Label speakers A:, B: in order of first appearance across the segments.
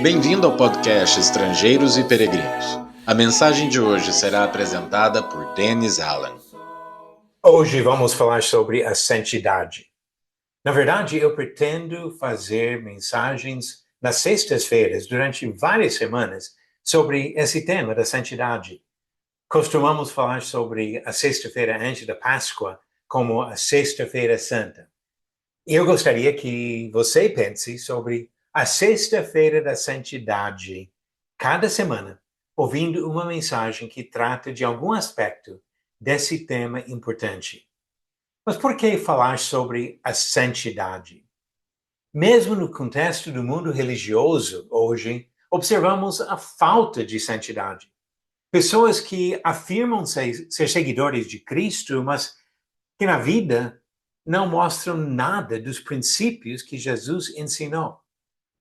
A: Bem-vindo ao podcast Estrangeiros e Peregrinos. A mensagem de hoje será apresentada por Dennis Allen.
B: Hoje vamos falar sobre a santidade. Na verdade, eu pretendo fazer mensagens nas sextas-feiras, durante várias semanas, sobre esse tema da santidade. Costumamos falar sobre a sexta-feira antes da Páscoa como a Sexta-feira Santa. Eu gostaria que você pense sobre a Sexta-feira da Santidade, cada semana, ouvindo uma mensagem que trata de algum aspecto desse tema importante. Mas por que falar sobre a santidade? Mesmo no contexto do mundo religioso, hoje, observamos a falta de santidade. Pessoas que afirmam ser seguidores de Cristo, mas que na vida não mostram nada dos princípios que Jesus ensinou.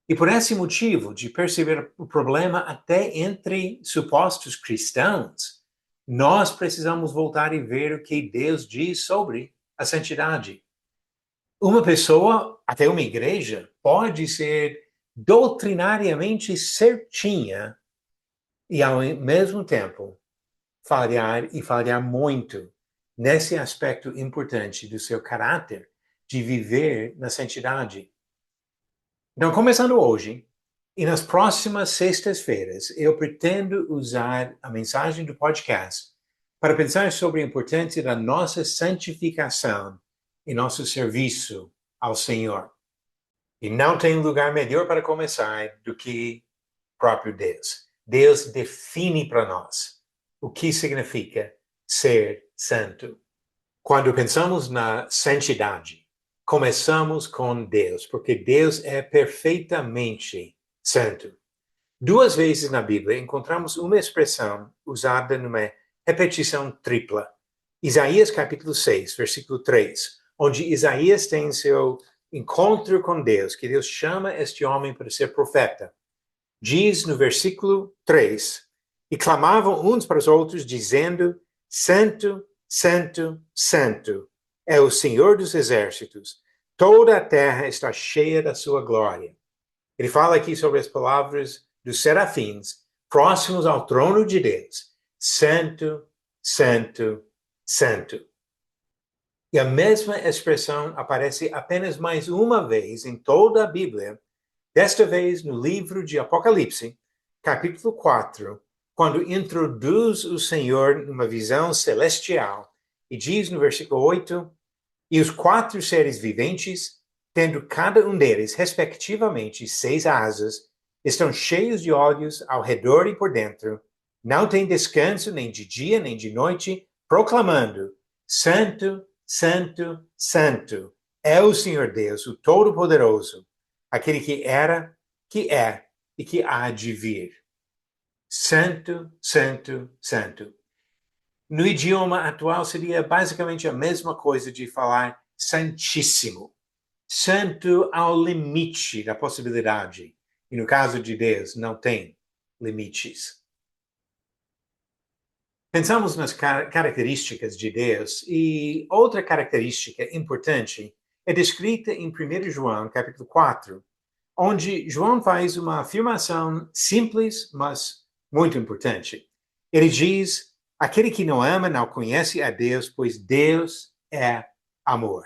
B: E por esse motivo, de perceber o problema até entre supostos cristãos, nós precisamos voltar e ver o que Deus diz sobre a santidade. Uma pessoa, até uma igreja, pode ser doutrinariamente certinha e, ao mesmo tempo, falhar muito nesse aspecto importante do seu caráter de viver na santidade. Então, começando hoje, e nas próximas sextas-feiras, eu pretendo usar a mensagem do podcast para pensar sobre a importância da nossa santificação e nosso serviço ao Senhor. E não tem lugar melhor para começar do que o próprio Deus. Deus define para nós o que significa ser santo. Quando pensamos na santidade, começamos com Deus, porque Deus é perfeitamente santo. 2 vezes na Bíblia encontramos uma expressão usada numa repetição tripla. Isaías capítulo 6, versículo 3, onde Isaías tem seu encontro com Deus, que Deus chama este homem para ser profeta. Diz no versículo 3, e clamavam uns para os outros, dizendo, Santo, Santo, Santo, é o Senhor dos exércitos. Toda a terra está cheia da sua glória. Ele fala aqui sobre as palavras dos serafins, próximos ao trono de Deus. Santo, Santo, Santo. E a mesma expressão aparece apenas mais uma vez em toda a Bíblia, desta vez no livro de Apocalipse, capítulo 4, quando introduz o Senhor numa visão celestial, e diz no versículo 8, e os 4 seres viventes, tendo cada um deles, respectivamente, 6 asas, estão cheios de olhos ao redor e por dentro, não têm descanso nem de dia nem de noite, proclamando, Santo, Santo, Santo, é o Senhor Deus, o Todo-Poderoso, aquele que era, que é e que há de vir. Santo, Santo, Santo. No idioma atual seria basicamente a mesma coisa de falar santíssimo. Santo ao limite da possibilidade. E no caso de Deus, não tem limites. Pensamos nas características de Deus e outra característica importante é descrita em 1 João, capítulo 4, onde João faz uma afirmação simples, mas muito importante. Ele diz, aquele que não ama não conhece a Deus, pois Deus é amor.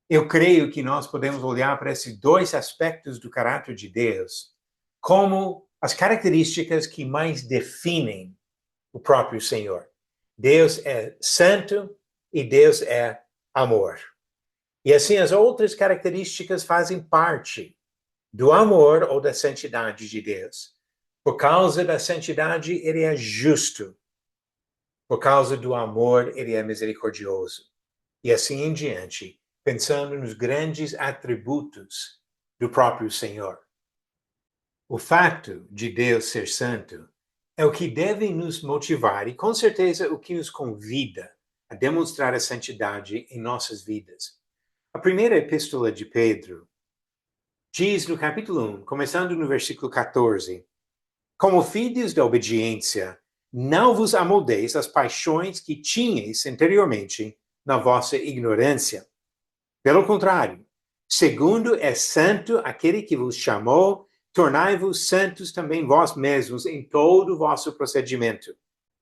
B: Eu creio que nós podemos olhar para esses 2 aspectos do caráter de Deus como as características que mais definem o próprio Senhor. Deus é santo e Deus é amor. E assim as outras características fazem parte do amor ou da santidade de Deus. Por causa da santidade, ele é justo. Por causa do amor, ele é misericordioso. E assim em diante, pensando nos grandes atributos do próprio Senhor. O fato de Deus ser santo é o que deve nos motivar e, com certeza, o que nos convida a demonstrar a santidade em nossas vidas. A primeira epístola de Pedro diz no capítulo 1, começando no versículo 14, como filhos da obediência, não vos amoldeis às paixões que tinhais anteriormente na vossa ignorância. Pelo contrário, segundo é santo aquele que vos chamou tornai-vos santos também vós mesmos em todo o vosso procedimento.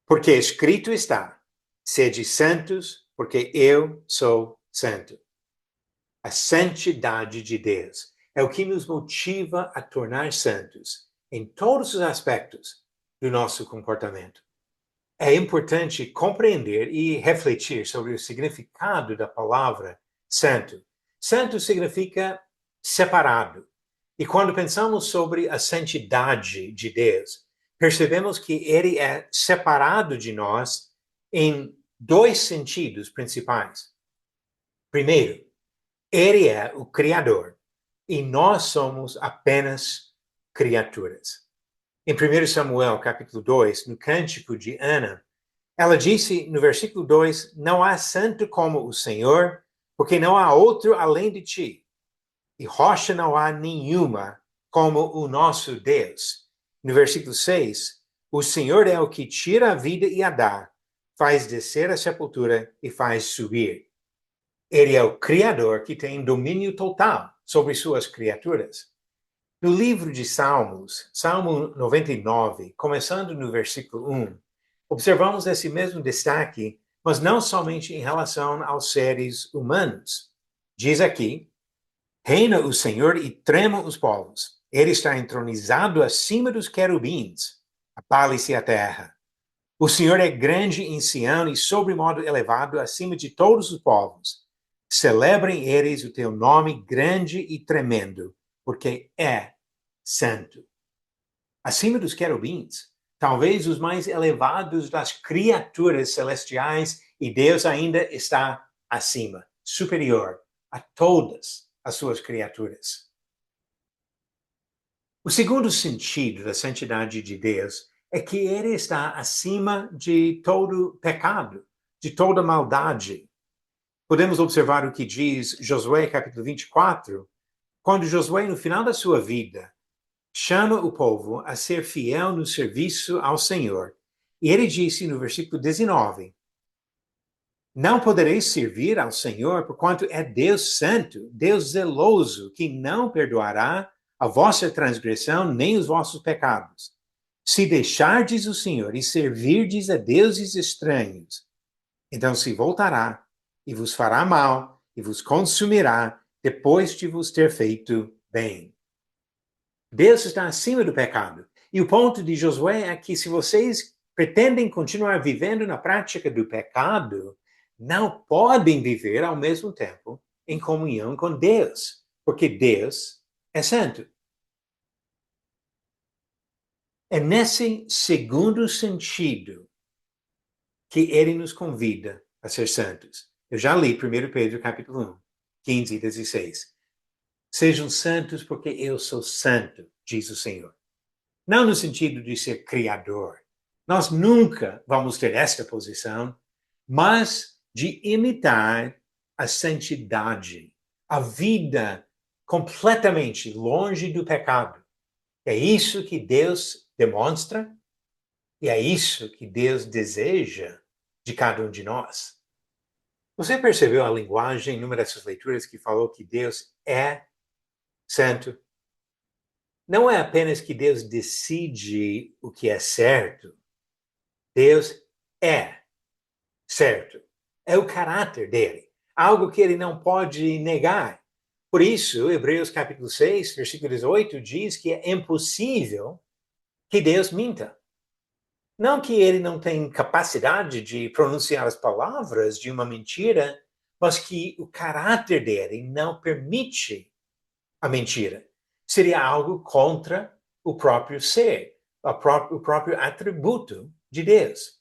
B: Porque escrito está, sede santos, porque eu sou santo. A santidade de Deus é o que nos motiva a tornar santos em todos os aspectos do nosso comportamento. É importante compreender e refletir sobre o significado da palavra santo. Santo significa separado. E quando pensamos sobre a santidade de Deus, percebemos que ele é separado de nós em dois sentidos principais. Primeiro, ele é o Criador e nós somos apenas criaturas. Em 1 Samuel, capítulo 2, no Cântico de Ana, ela disse no versículo 2, não há santo como o Senhor, porque não há outro além de ti, e rocha não há nenhuma como o nosso Deus. No versículo 6, o Senhor é o que tira a vida e a dá, faz descer a sepultura e faz subir. Ele é o Criador que tem domínio total sobre suas criaturas. No livro de Salmos, Salmo 99, começando no versículo 1, observamos esse mesmo destaque, mas não somente em relação aos seres humanos. Diz aqui, reina o Senhor e tremam os povos. Ele está entronizado acima dos querubins. Abale-se a terra. O Senhor é grande em Sião e sobremodo elevado acima de todos os povos. Celebrem eles o teu nome grande e tremendo, porque é santo. Acima dos querubins, talvez os mais elevados das criaturas celestiais, e Deus ainda está acima, superior a todas as suas criaturas. O segundo sentido da santidade de Deus é que ele está acima de todo pecado, de toda maldade. Podemos observar o que diz Josué, capítulo 24, quando Josué, no final da sua vida, chama o povo a ser fiel no serviço ao Senhor. E ele disse no versículo 19, não podereis servir ao Senhor, porquanto é Deus santo, Deus zeloso, que não perdoará a vossa transgressão nem os vossos pecados. Se deixardes o Senhor e servirdes a deuses estranhos, então se voltará e vos fará mal e vos consumirá depois de vos ter feito bem. Deus está acima do pecado. E o ponto de Josué é que se vocês pretendem continuar vivendo na prática do pecado, não podem viver ao mesmo tempo em comunhão com Deus, porque Deus é santo. É nesse segundo sentido que ele nos convida a ser santos. Eu já li 1 Pedro capítulo 1, 15 e 16. Sejam santos porque eu sou santo, diz o Senhor. Não no sentido de ser criador. Nós nunca vamos ter esta posição, mas de imitar a santidade, a vida completamente longe do pecado. É isso que Deus demonstra e é isso que Deus deseja de cada um de nós. Você percebeu a linguagem em uma dessas leituras que falou que Deus é santo? Não é apenas que Deus decide o que é certo. Deus é certo. É o caráter dele. Algo que ele não pode negar. Por isso, Hebreus capítulo 6, versículo 18, diz que é impossível que Deus minta. Não que ele não tem capacidade de pronunciar as palavras de uma mentira, mas que o caráter dele não permite a mentira. Seria algo contra o próprio ser, o próprio atributo de Deus.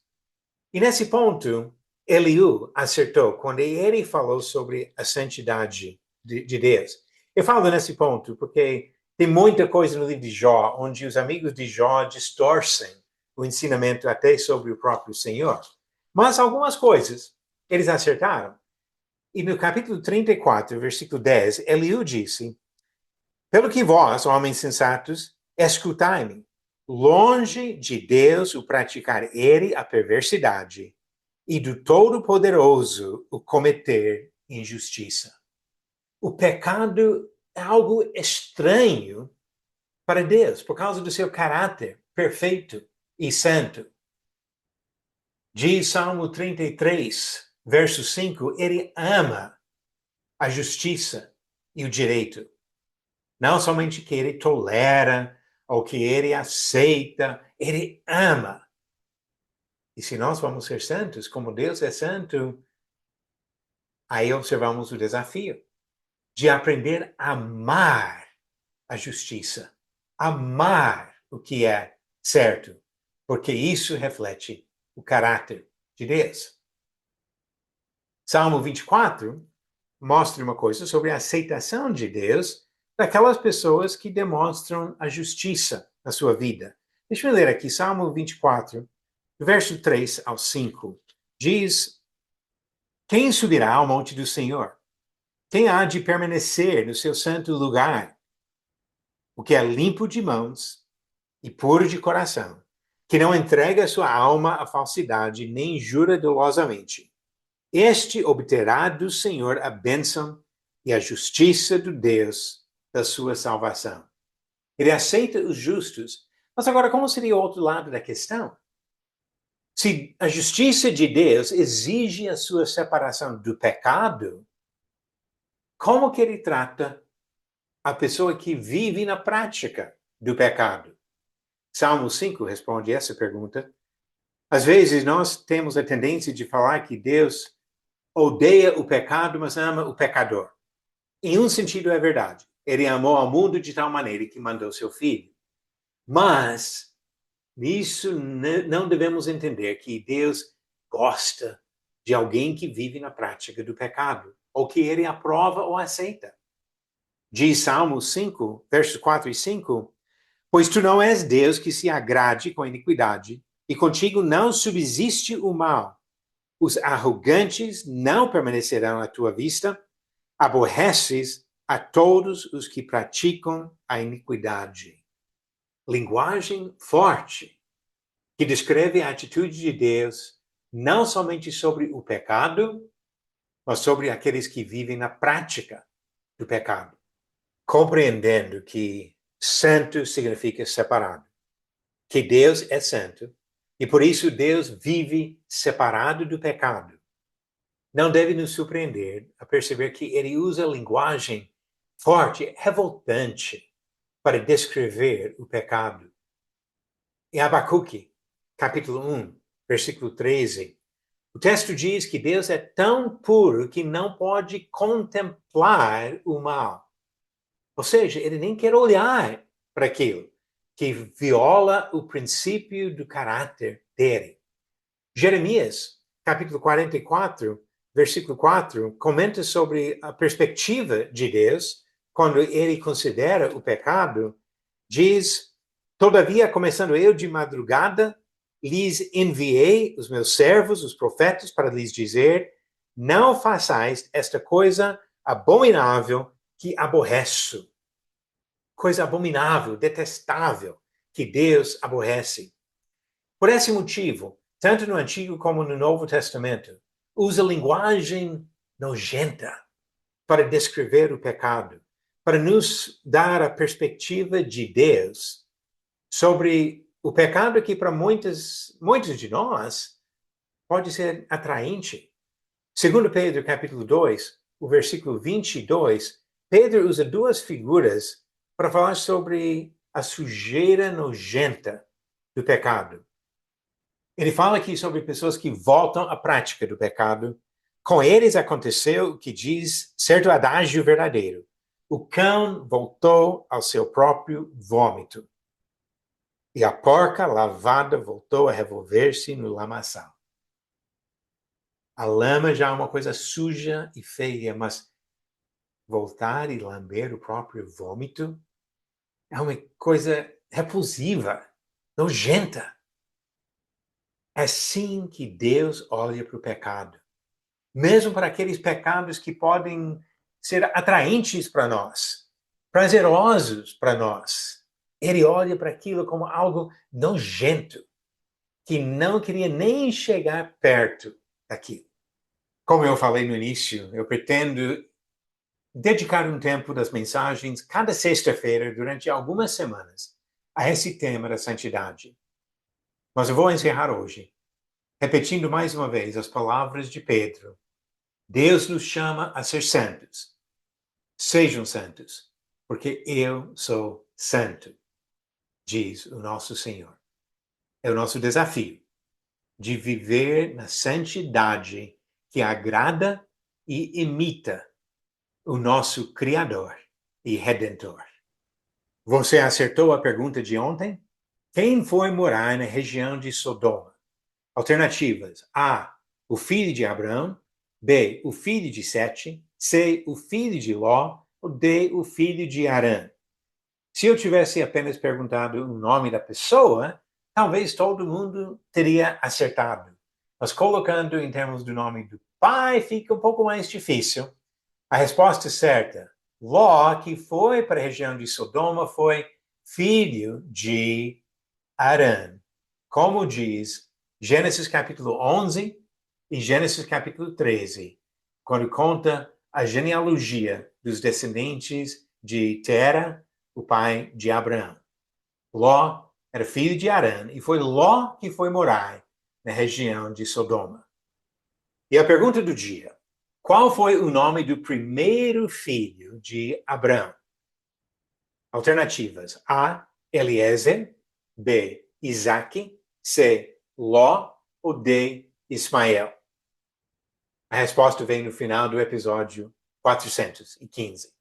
B: E nesse ponto, Eliú acertou quando ele falou sobre a santidade de Deus. Eu falo nesse ponto porque tem muita coisa no livro de Jó, onde os amigos de Jó distorcem o ensinamento até sobre o próprio Senhor. Mas algumas coisas eles acertaram. E no capítulo 34, versículo 10, Eliú disse, pelo que vós, homens sensatos, escutai-me, longe de Deus o praticar ele a perversidade, e do Todo-Poderoso o cometer injustiça. O pecado é algo estranho para Deus, por causa do seu caráter perfeito e santo. Diz Salmo 33, verso 5, ele ama a justiça e o direito. Não somente que ele tolera ou que ele aceita, ele ama. E se nós vamos ser santos, como Deus é santo, aí observamos o desafio de aprender a amar a justiça, amar o que é certo, porque isso reflete o caráter de Deus. Salmo 24 mostra uma coisa sobre a aceitação de Deus daquelas pessoas que demonstram a justiça na sua vida. Deixa eu ler aqui, Salmo 24, do verso 3 ao 5. Diz: Quem subirá ao monte do Senhor? Quem há de permanecer no seu santo lugar? O que é limpo de mãos e puro de coração, que não entrega sua alma à falsidade, nem jura dolosamente. Este obterá do Senhor a bênção e a justiça do Deus da sua salvação. Ele aceita os justos. Mas agora, como seria o outro lado da questão? Se a justiça de Deus exige a sua separação do pecado, como que ele trata a pessoa que vive na prática do pecado? Salmo 5 responde essa pergunta. Às vezes nós temos a tendência de falar que Deus odeia o pecado, mas ama o pecador. Em um sentido é verdade. Ele amou ao mundo de tal maneira que mandou seu filho. Mas nisso não devemos entender que Deus gosta de alguém que vive na prática do pecado, ou que ele aprova ou aceita. Diz Salmo 5, versos 4 e 5, pois tu não és Deus que se agrade com a iniquidade, e contigo não subsiste o mal. Os arrogantes não permanecerão à tua vista, aborreces a todos os que praticam a iniquidade. Linguagem forte, que descreve a atitude de Deus, não somente sobre o pecado, mas sobre aqueles que vivem na prática do pecado. Compreendendo que santo significa separado, que Deus é santo, e por isso Deus vive separado do pecado. Não deve nos surpreender a perceber que ele usa linguagem forte, revoltante, para descrever o pecado. Em Abacuque, capítulo 1, versículo 13, o texto diz que Deus é tão puro que não pode contemplar o mal. Ou seja, ele nem quer olhar para aquilo que viola o princípio do caráter dele. Jeremias, capítulo 44, versículo 4, comenta sobre a perspectiva de Deus quando ele considera o pecado. Diz: Todavia, começando eu de madrugada, lhes enviei os meus servos, os profetas, para lhes dizer: não façais esta coisa abominável que aborreço. Coisa abominável, detestável, que Deus aborrece. Por esse motivo, tanto no Antigo como no Novo Testamento, usa linguagem nojenta para descrever o pecado, para nos dar a perspectiva de Deus sobre o pecado que para muitos de nós pode ser atraente. Segundo Pedro, capítulo 2, o versículo 22, Pedro usa duas figuras para falar sobre a sujeira nojenta do pecado. Ele fala aqui sobre pessoas que voltam à prática do pecado. Com eles aconteceu o que diz certo adágio verdadeiro. O cão voltou ao seu próprio vômito. E a porca lavada voltou a revolver-se no lamaçal. A lama já é uma coisa suja e feia, mas voltar e lamber o próprio vômito é uma coisa repulsiva, nojenta. É assim que Deus olha para o pecado. Mesmo para aqueles pecados que podem ser atraentes para nós, prazerosos para nós. Ele olha para aquilo como algo nojento, que não queria nem chegar perto daquilo. Como eu falei no início, eu pretendo dedicar um tempo das mensagens cada sexta-feira durante algumas semanas a esse tema da santidade. Mas eu vou encerrar hoje, repetindo mais uma vez as palavras de Pedro. Deus nos chama a ser santos. Sejam santos, porque eu sou santo, diz o nosso Senhor. É o nosso desafio de viver na santidade que agrada e imita o nosso Criador e Redentor. Você acertou a pergunta de ontem? Quem foi morar na região de Sodoma? Alternativas: A, o filho de Abraão; B, o filho de Sete; C, o filho de Ló; ou D, o filho de Arã. Se eu tivesse apenas perguntado o nome da pessoa, talvez todo mundo teria acertado. Mas colocando em termos do nome do pai, fica um pouco mais difícil. A resposta certa: Ló, que foi para a região de Sodoma, foi filho de Arã. Como diz Gênesis capítulo 11 e Gênesis capítulo 13, quando conta a genealogia dos descendentes de Tera, o pai de Abraão. Ló era filho de Arã e foi Ló que foi morar na região de Sodoma. E a pergunta do dia: qual foi o nome do primeiro filho de Abraão? Alternativas: A, Eliezer; B, Isaque; C, Ló; ou D, Ismael. A resposta vem no final do episódio 415.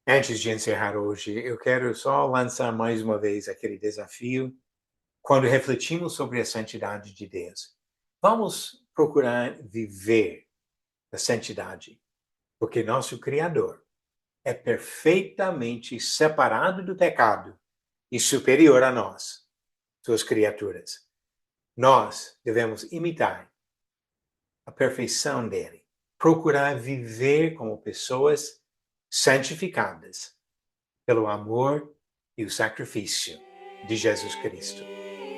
B: Antes de encerrar hoje, eu quero só lançar mais uma vez aquele desafio. Quando refletimos sobre a santidade de Deus, vamos procurar viver a santidade, porque nosso Criador é perfeitamente separado do pecado e superior a nós, suas criaturas. Nós devemos imitar a perfeição dele, procurar viver como pessoas santificadas pelo amor e o sacrifício de Jesus Cristo.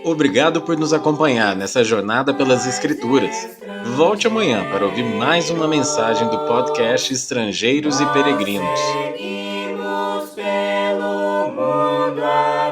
A: Obrigado por nos acompanhar nessa jornada pelas Escrituras. Volte amanhã para ouvir mais uma mensagem do podcast Estrangeiros e Peregrinos.
C: Seguimos pelo mundo.